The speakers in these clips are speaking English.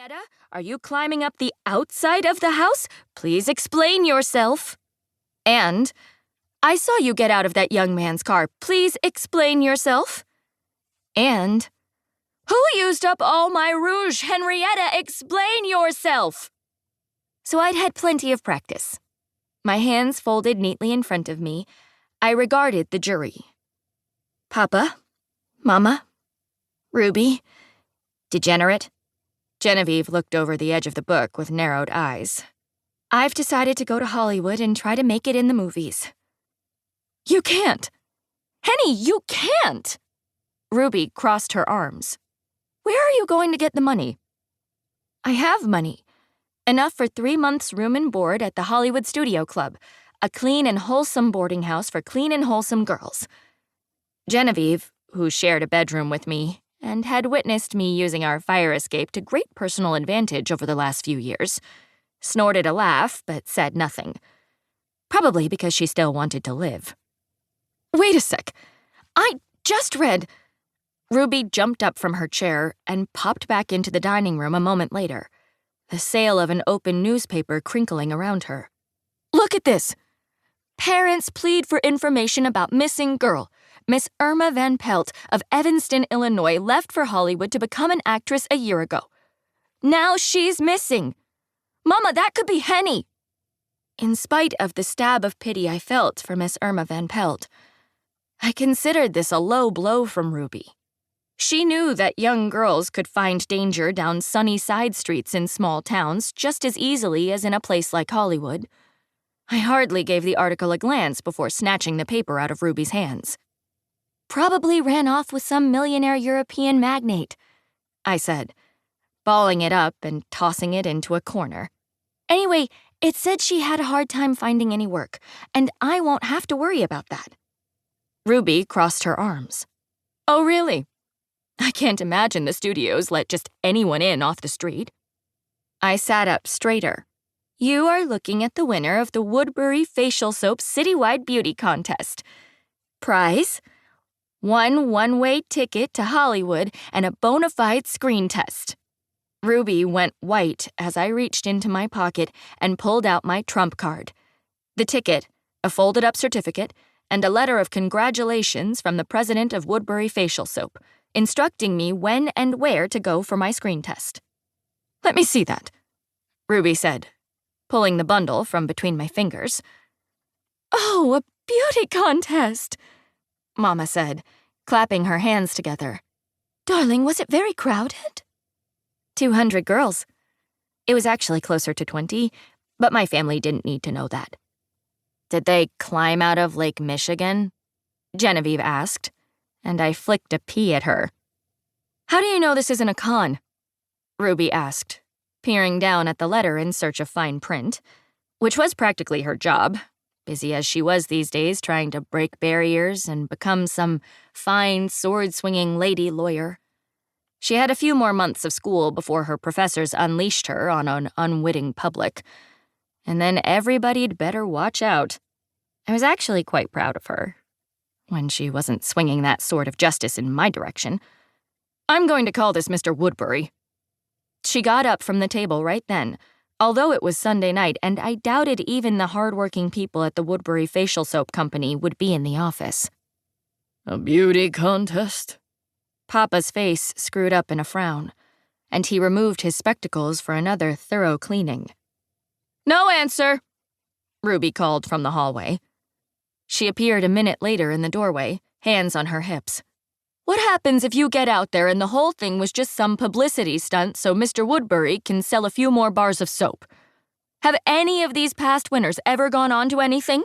Henrietta, are you climbing up the outside of the house? Please explain yourself. And, I saw you get out of that young man's car. Please explain yourself. And, who used up all my rouge? Henrietta, explain yourself. So I'd had plenty of practice. My hands folded neatly in front of me, I regarded the jury. Papa, Mama, Ruby, degenerate. Genevieve looked over the edge of the book with narrowed eyes. I've decided to go to Hollywood and try to make it in the movies. You can't. Henny, you can't. Ruby crossed her arms. Where are you going to get the money? I have money. Enough for 3 months' room and board at the Hollywood Studio Club, a clean and wholesome boarding house for clean and wholesome girls. Genevieve, who shared a bedroom with me, and had witnessed me using our fire escape to great personal advantage over the last few years, snorted a laugh but said nothing. Probably because she still wanted to live. Wait a sec. I just read... Ruby jumped up from her chair and popped back into the dining room a moment later, the sail of an open newspaper crinkling around her. Look at this. Parents plead for information about missing girl. Miss Irma Van Pelt of Evanston, Illinois, left for Hollywood to become an actress a year ago. Now she's missing. Mama, that could be Henny. In spite of the stab of pity I felt for Miss Irma Van Pelt, I considered this a low blow from Ruby. She knew that young girls could find danger down sunny side streets in small towns just as easily as in a place like Hollywood. I hardly gave the article a glance before snatching the paper out of Ruby's hands. Probably ran off with some millionaire European magnate, I said, balling it up and tossing it into a corner. Anyway, it said she had a hard time finding any work, and I won't have to worry about that. Ruby crossed her arms. Oh, really? I can't imagine the studios let just anyone in off the street. I sat up straighter. You are looking at the winner of the Woodbury Facial Soap Citywide Beauty Contest. Prize? One-way ticket to Hollywood and a bona fide screen test. Ruby went white as I reached into my pocket and pulled out my trump card. The ticket, a folded-up certificate, and a letter of congratulations from the president of Woodbury Facial Soap, instructing me when and where to go for my screen test. Let me see that, Ruby said, pulling the bundle from between my fingers. Oh, a beauty contest, Mama said, clapping her hands together. Darling, was it very crowded? 200 girls. It was actually closer to 20, but my family didn't need to know that. Did they climb out of Lake Michigan? Genevieve asked, and I flicked a pea at her. How do you know this isn't a con? Ruby asked, peering down at the letter in search of fine print, which was practically her job, busy as she was these days trying to break barriers and become some fine, sword-swinging lady lawyer. She had a few more months of school before her professors unleashed her on an unwitting public, and then everybody'd better watch out. I was actually quite proud of her, when she wasn't swinging that sword of justice in my direction. I'm going to call this Mr. Woodbury. She got up from the table right then, although it was Sunday night and I doubted even the hard-working people at the Woodbury Facial Soap Company would be in the office. A beauty contest? Papa's face screwed up in a frown, and he removed his spectacles for another thorough cleaning. No answer, Ruby called from the hallway. She appeared a minute later in the doorway, hands on her hips. What happens if you get out there and the whole thing was just some publicity stunt so Mr. Woodbury can sell a few more bars of soap? Have any of these past winners ever gone on to anything?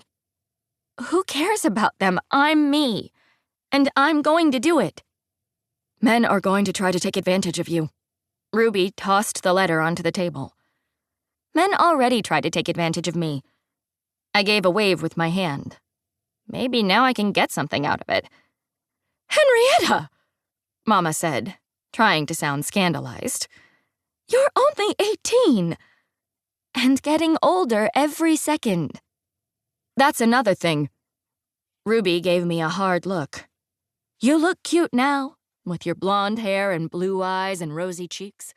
Who cares about them? I'm me. And I'm going to do it. Men are going to try to take advantage of you. Ruby tossed the letter onto the table. Men already tried to take advantage of me. I gave a wave with my hand. Maybe now I can get something out of it. Henrietta, Mama said, trying to sound scandalized. You're only 18. And getting older every second. That's another thing. Ruby gave me a hard look. You look cute now, with your blonde hair and blue eyes and rosy cheeks.